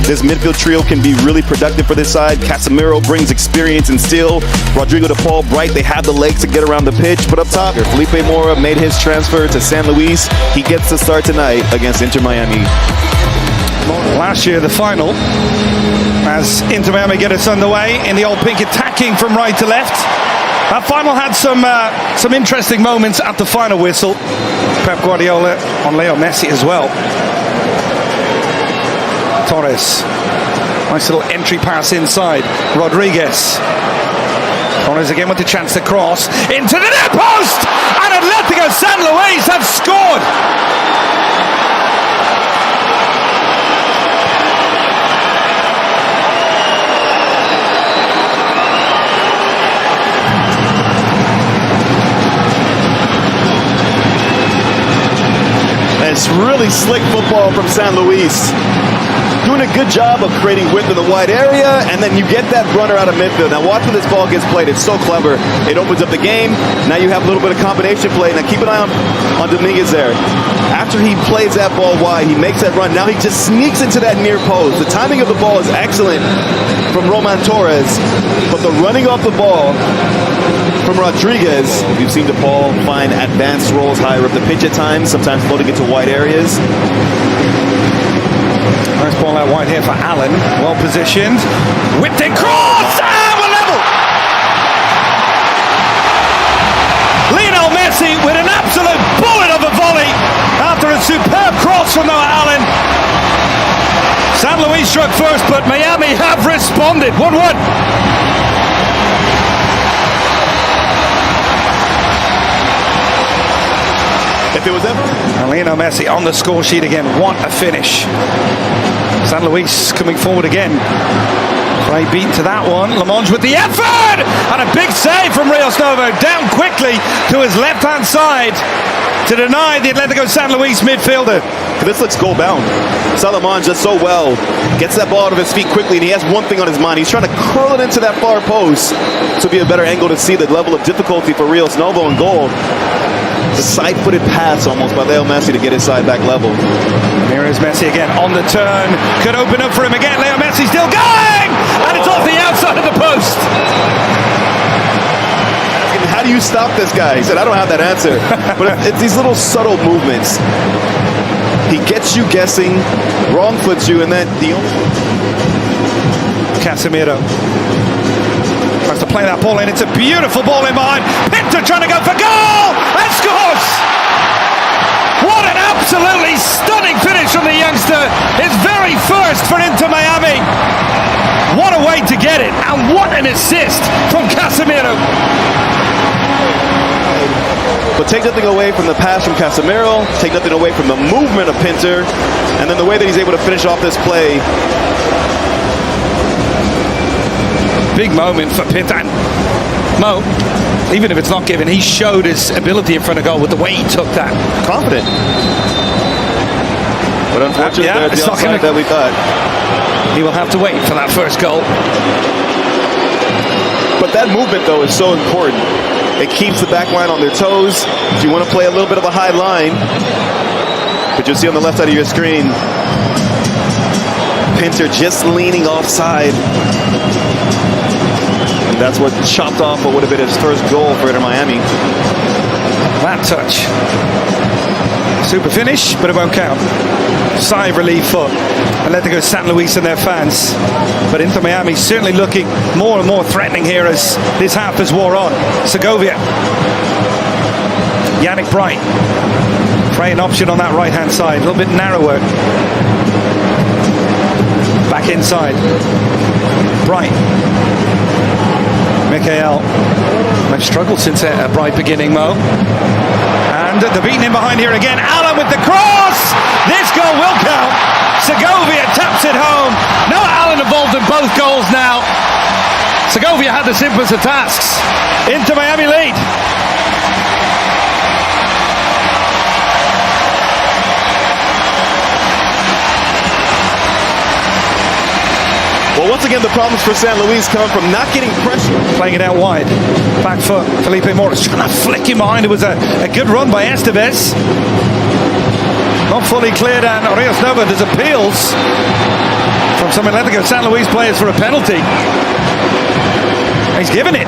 this midfield trio can be really productive for this side. Casemiro brings experience and skill. Rodrigo de Paul, Bright, they have the legs to get around the pitch. But up top, Felipe Mora made his transfer to San Luis. He gets the start tonight against Inter Miami. Last year, the final, as Inter Miami get us underway in the old pink, attacking from right to left. That final had some interesting moments at the final whistle. Pep Guardiola on Lionel Messi as well. Torres, nice little entry pass inside. Rodriguez. Torres again with the chance to cross into the net post, and Atletico San Luis have scored. It's really slick football from San Luis. Doing a good job of creating width in the wide area, and then you get that runner out of midfield. Now watch when this ball gets played. It's so clever. It opens up the game. Now you have a little bit of combination play. Now keep an eye on Dominguez there. After he plays that ball wide, he makes that run. Now he just sneaks into that near post. The timing of the ball is excellent from Roman Torres, but the running off the ball from Rodriguez, we've seen DePaul find advanced rolls higher up the pitch at times, sometimes floating into wide areas. Nice ball out wide here for Allen, well positioned. Whipped in cross, and we're level! Lionel Messi with an absolute bullet of a volley after a superb cross from Noah Allen. San Luis struck first, but Miami have responded. 1-1. If it was ever... And Lionel Messi on the score sheet again. What a finish. San Luis coming forward again. Great beat to that one. Lamonge with the effort! And a big save from Rios Novo. Down quickly to his left-hand side to deny the Atletico San Luis midfielder. This looks goal-bound. Salamanca does so well. Gets that ball out of his feet quickly, and he has one thing on his mind. He's trying to curl it into that far post to be a better angle to see the level of difficulty for Rios Novo in goal. The side-footed pass almost by Leo Messi to get his side back level. Here is Messi again on the turn. Could open up for him again. Leo Messi still going! And it's off the outside of the post. How do you stop this guy? He said, I don't have that answer. But it's these little subtle movements. He gets you guessing, wrong foots you, and then the Casemiro tries to play that ball in. It's a beautiful ball in behind. Pinto trying to go for goal and scores! What an absolutely stunning finish from the youngster. His very first for Inter Miami. What a way to get it, and what an assist from Casemiro. But take nothing away from the pass from Casemiro, take nothing away from the movement of Pinter, and then the way that he's able to finish off this play. Big moment for Pinter. And Mo, even if it's not given, he showed his ability in front of goal with the way he took that. Confident. But unfortunately, it's the outside that we thought. He will have to wait for that first goal. But that movement, though, is so important. It keeps the back line on their toes. If you want to play a little bit of a high line, but you'll see on the left side of your screen, Pinter just leaning offside. And that's what chopped off what would have been his first goal for Inter Miami. That touch. Super finish, but it won't count. Sigh of relief for Atletico San Luis and their fans. But Inter Miami certainly looking more and more threatening here as this half has wore on. Segovia. Yannick Bright. Play an option on that right-hand side. A little bit narrower. Back inside. Bright. Mikael. They've struggled since a bright beginning, Mo. And they're beating in behind here again. Allen with the cross! This goal will count. Segovia taps it home. Noah Allen involved in both goals now. Segovia had the simplest of tasks. Inter Miami lead. Well, once again, the problems for San Luis come from not getting pressure. Playing it out wide. Back foot. Felipe Mora trying to flick him behind. It was a good run by Estevez. Not fully cleared, and Rios Novo. There's appeals from some Atletico San Luis players for a penalty. He's given it.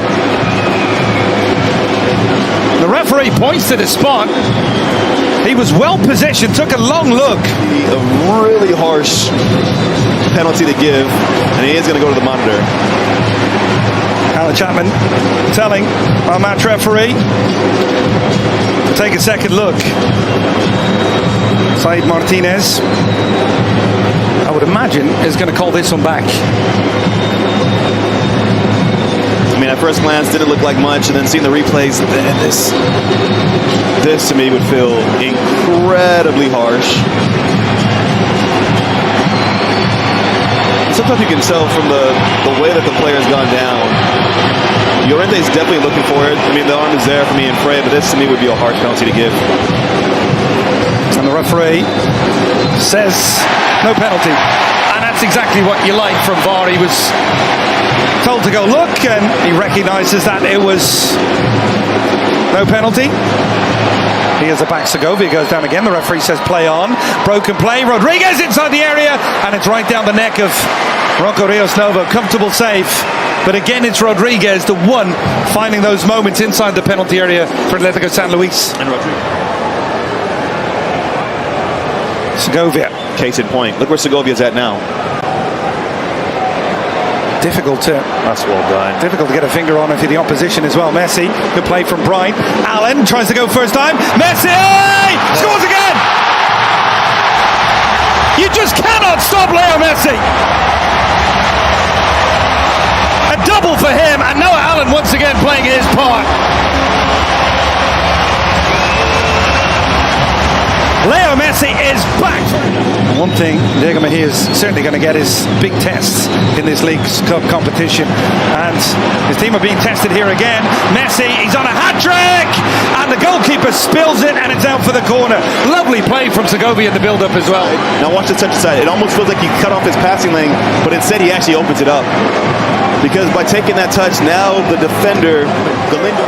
The referee points to the spot. He was well positioned, took a long look. A really harsh penalty to give, and he is going to go to the monitor. Alan Chapman telling our match referee to take a second look. Said Martinez, I would imagine, is going to call this one back. I mean, at first glance, didn't look like much, and then seeing the replays, this to me would feel incredibly harsh. Sometimes you can tell from the way that the player's gone down. Llorente's definitely looking for it. I mean, the arm is there for me and Frey, but this to me would be a harsh penalty to give. And the referee says no penalty. And that's exactly what you like from VAR. He was told to go look, and he recognises that it was no penalty. Here's the back. Segovia goes down again. The referee says play on. Broken play. Rodriguez inside the area, and it's right down the neck of Rocco Rios Novo. Comfortable save. But again, it's Rodriguez, the one finding those moments inside the penalty area for Atletico San Luis. And Rodriguez. Segovia. Case in point. Look where Segovia's at now. Difficult to... That's well done. Difficult to get a finger on if you're the opposition as well. Messi, good play from Bright. Allen tries to go first time. Messi scores again! You just cannot stop Leo Messi! A double for him, and Noah Allen once again playing his part. Leo Messi is back. One thing Diego Mejia is certainly going to get is big tests in this Leagues Cup competition, and his team are being tested here again. Messi, he's on a hat-trick, and the goalkeeper spills it, and it's out for the corner. Lovely play from Segovia in the build-up as well. Now watch the center side. It almost feels like he cut off his passing lane, but instead he actually opens it up. Because by taking that touch, now the defender, Galindo.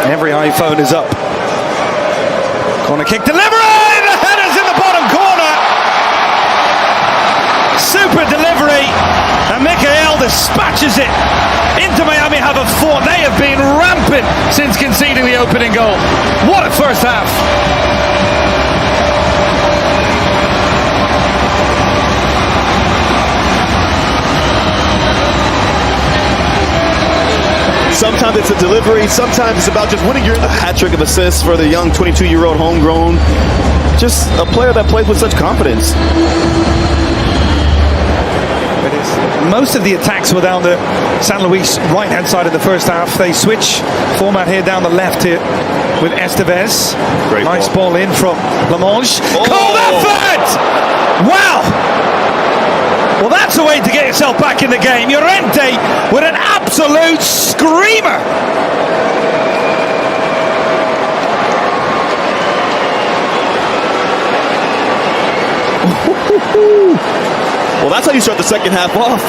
Every iPhone is up. Corner kick delivery! The header's in the bottom corner! Super delivery! And Michael dispatches it into Miami. Have a fought. They have been rampant since conceding the opening goal. What a first half! Sometimes it's a delivery, sometimes it's about just winning. A hat-trick of assists for the young 22-year-old homegrown. Just a player that plays with such confidence. Most of the attacks were down the San Luis right-hand side in the first half. They switch format here down the left here with Estevez. Great nice ball in from Lamonge. Oh. Cold effort! Wow! Well, that's a way to get yourself back in the game. Llorente with an absolute screamer. Well, that's how you start the second half off.